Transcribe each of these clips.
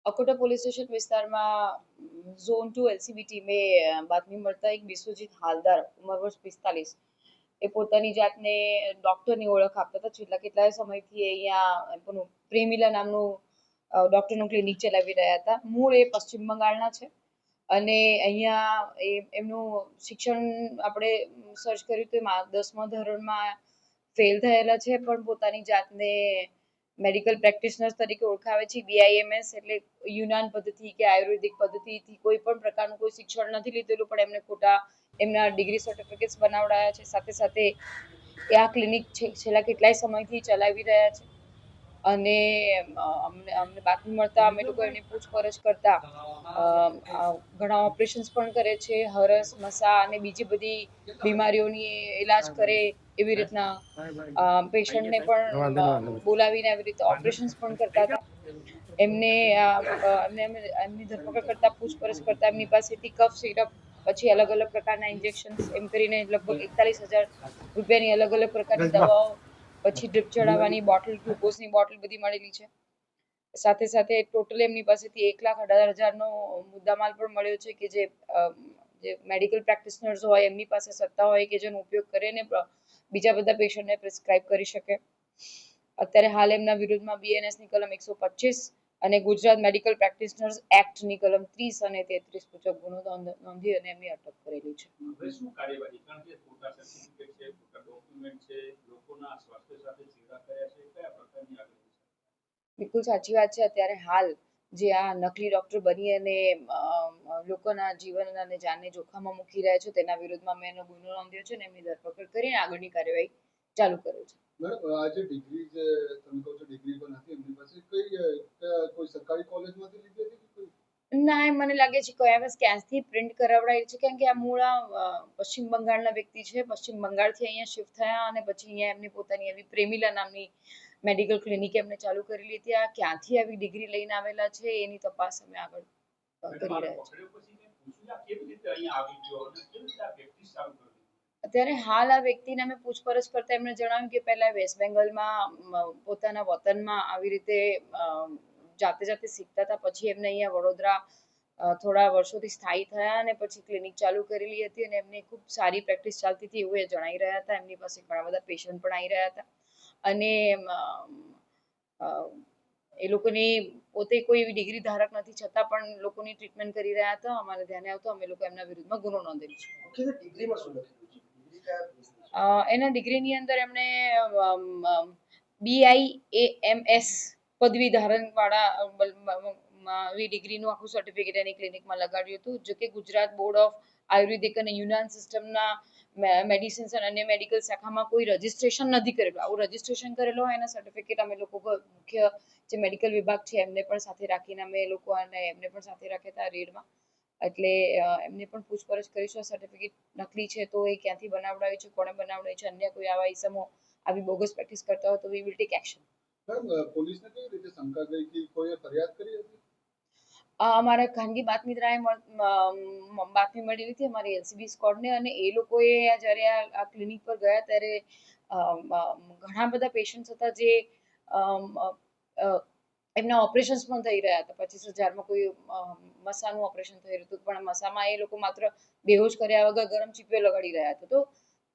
Akota police station વિસ્તારમાં zone 2 LCB ટીમે બાતમી મળતા એક વિશ્વજીત હાલદાર ઉંમર વર્ષ 45 એ પોતાની જાતને ડોક્ટરની ઓળખ આપતા હતા. છેલ્લા કેટલાય સમયથી અહીંયા પ્રેમિલા નામનું ડોક્ટરનું ક્લિનિક ચલાવી રહ્યા હતા. મૂળ એ પશ્ચિમ બંગાળના છે અને અહીંયા એમનું શિક્ષણ આપણે સર્ચ કર્યું તો 10મા ધોરણમાં ફેલ થયેલા છે, પણ પોતાની જાતને મેડિકલ પ્રેક્ટિશનર તરીકે ઓળખાવે છે. બીઆઈએમએસ એટલે યુનાન પદ્ધતિ કે આયુર્વેદિક પદ્ધતિથી કોઈ પણ પ્રકારનું કોઈ શિક્ષણ નથી લીધેલું, પણ એમને ખોટા એમના ડિગ્રી સર્ટિફિકેટ્સ બનાવડાયા છે. સાથે સાથે આ ક્લિનિક છેલ્લા કેટલાય સમયથી ચલાવી રહ્યા છે અને અમને બાતમી મળતા અમે લોકો એની પૂછપરછ કરતા ઘણા ઓપરેશન્સ પણ કરે છે. હરસ, મસા અને બીજી બધી બીમારીઓની ઈલાજ કરે એવી રીતના પેશન્ટને પણ બોલાવીને આવી રીતે ઓપરેશન્સ પણ કરતા હતા. એમની ધરપકડ કરતા પૂછપરછ કરતા એમની પાસેથી કફ સિરપ, પછી અલગ અલગ પ્રકારના ઇન્જેક્શન્સ, એમ કરીને લગભગ 41,000 રૂપિયાની અલગ અલગ પ્રકારની દવાઓ, પછી ડ્રીપ ચડાવવાની બોટલ, ગ્લુકોઝની બોટલ બધી મળેલી છે. સાથે સાથે ટોટલ એમની પાસેથી 1,18,000નો મુદ્દામાલ પણ મળ્યો છે કે જે મેડિકલ પ્રેક્ટિશનર્સ હોય એમની પાસે સત્તા હોય કે જેનો ઉપયોગ કરીને બીજા બધા પેશન્ટને પ્રિસ્ક્રાઇબ કરી શકે. અત્યારે હાલ એમના વિરુદ્ધમાં બીએનએસની કલમ 125 અને ગુજરાત મેડિકલ પ્રેક્ટિશનર્સ એક્ટની કલમ 30 અને 33 મુજબ ગુનો નોંધી અને એમની અટક કરેલી છે. હવે શું કાર્યવાહી? કારણ કે ખોટા સર્ટિફિકેટ છે, ખોટા ડોક્યુમેન્ટ છે, લોકોના સ્વાસ્થ્ય સાથે ચેડા કર્યા છે, કયા પ્રકારની આગળ? બિલકુલ સાચી વાત છે. અત્યારે હાલ જે આ નકલી ડોક્ટર બની અને લોકોના જીવન અને જાનને જોખમમાં મૂકી રહ્યા છે તેના વિરુદ્ધમાં મેં એનો ગુનો નોંધ્યો છે અને એમની ધરપકડ કરીને આગળની કાર્યવાહી ચાલુ કરે છે. મેડમ, આ જે ડિગ્રી જે તમે કહો છો ડિગ્રી પણ નથી એમની પાસે, કોઈ સરકારી કોલેજમાંથી લીધી હતી કે ના, મને લાગે છે કે એમએસ ક્યાંથી પ્રિન્ટ કરાવડાવી છે, કેમ કે આ મૂળ પશ્ચિમ બંગાળના વ્યક્તિ છે. પશ્ચિમ બંગાળથી અહીંયા શિફ્ટ થયા અને પછી અહીંયા એમની પોતાની એવી પ્રેમિલા નામની મેડિકલ ક્લિનિક એમને ચાલુ કરેલી હતી. આ ક્યાંથી આવી ડિગ્રી લઈને આવેલા છે એની તપાસ અમે આગળ કરી રહ્યા છીએ. અત્યારે હાલ આ વ્યક્તિને અમે પૂછપરછ કરતા એમણે જણાવ્યું કે પહેલા વેસ્ટ બેંગલમાં પોતાના વતનમાં આવી રીતે જાતે શીખતા હતા. પછી એમને અહીંયા વડોદરા થોડા વર્ષોથી સ્થાયી થયા અને પછી ક્લિનિક ચાલુ કરેલી હતી અને એમની ખૂબ સારી પ્રેક્ટિસ ચાલતી હતી એવું એ જણાઈ રહ્યા હતા. એમની પાસે ઘણા બધા પેશન્ટ પણ આવી રહ્યા હતા અને એ લોકોની પોતે કોઈ એવી ડિગ્રી ધારક નથી છતાં પણ લોકોની ટ્રીટમેન્ટ કરી રહ્યા હતા. અમારે ધ્યાને આવતો અમે લોકો એમના વિરુદ્ધમાં ગુનો નોંધેલો છે. એના ડિગ્રીની અંદર એમણે BIAMS પદવી ધારણ વાળા ડિગ્રીનું આખું સર્ટિફિકેટ એની ક્લિનિકમાં લગાડ્યું હતું. જો કે ગુજરાત બોર્ડ ઓફ આયુર્વેદિક અને યુનાન સિસ્ટમના મેડિસિન્સ અને અન્ય મેડિકલ શાખામાં કોઈ રજિસ્ટ્રેશન નથી કરેલું. આવું રજિસ્ટ્રેશન કરેલું હોય એના સર્ટિફિકેટ અમે લોકો મુખ્ય જે મેડિકલ વિભાગ છે એમને પણ સાથે રાખીને અમે લોકો અને એમને પણ સાથે રાખ્યા હતા રેડમાં. એટલે એમને પણ પૂછપરછ કરીશું. આ સર્ટિફિકેટ નકલી છે તો એ ક્યાંથી બનાવડાવ્યું છે, કોણે બનાવડાવ્યું છે, અન્ય કોઈ આવા ઇસમો આવી બોગસ પ્રેક્ટિસ કરતા હોય તો we will take action. Madam, પોલીસને કેવી રીતે શંકા ગઈ કે કોઈએ ફરિયાદ કરી હતી? અમારા ખાનગી બાતમીદારે બાતમી મળી હતી અમારી એલસીબી સ્કોડને અને એ લોકોએ જ્યારે આ ક્લિનિક પર ગયા ત્યારે ઘણા બધા પેશન્ટ્સ હતા જે એમના ઓપરેશન્સ પણ થઈ રહ્યા હતા. 25,000માં કોઈ મસાનું ઓપરેશન થઈ રહ્યું હતું, પણ મસામાં એ લોકો માત્ર બેહોશ કર્યા વગર ગરમ ચીપિયો લગાડી રહ્યા હતા. તો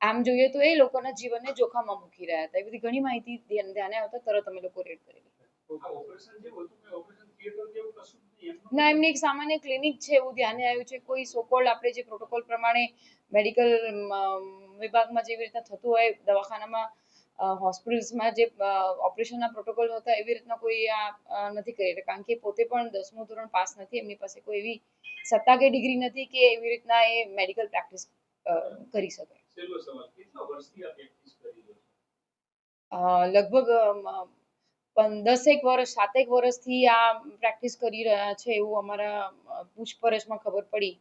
આમ જોઈએ તો એ લોકોના જીવનને જોખમમાં મૂકી રહ્યા હતા. એ બધી ઘણી માહિતી ધ્યાને આવતા તરત અમે લોકો રેડ કરેલી. ના, એમની એક સામાન્ય ક્લિનિક છે એવું ધ્યાને આવ્યું છે. કોઈ સોકોલ્ડ આપણે જે પ્રોટોકોલ પ્રમાણે મેડિકલ વિભાગમાં જેવી રીતના થતું હોય દવાખાનામાં હોસ્પિટલ્સમાં જે ઓપરેશનના પ્રોટોકોલ હતા એવી રીતના કોઈ આ નથી કરી રહ્યા. કારણ કે પોતે પણ 10મું ધોરણ પાસ નથી, એમની પાસે કોઈ એવી સત્તા કે ડિગ્રી નથી કે એવી રીતના એ મેડિકલ પ્રેક્ટિસ કરી શકે. લગભગ 10 વર્ષ 7 વર્ષથી આ પ્રેક્ટિસ કરી રહ્યા છે એવું અમારા પૂછપરછમાં ખબર પડી.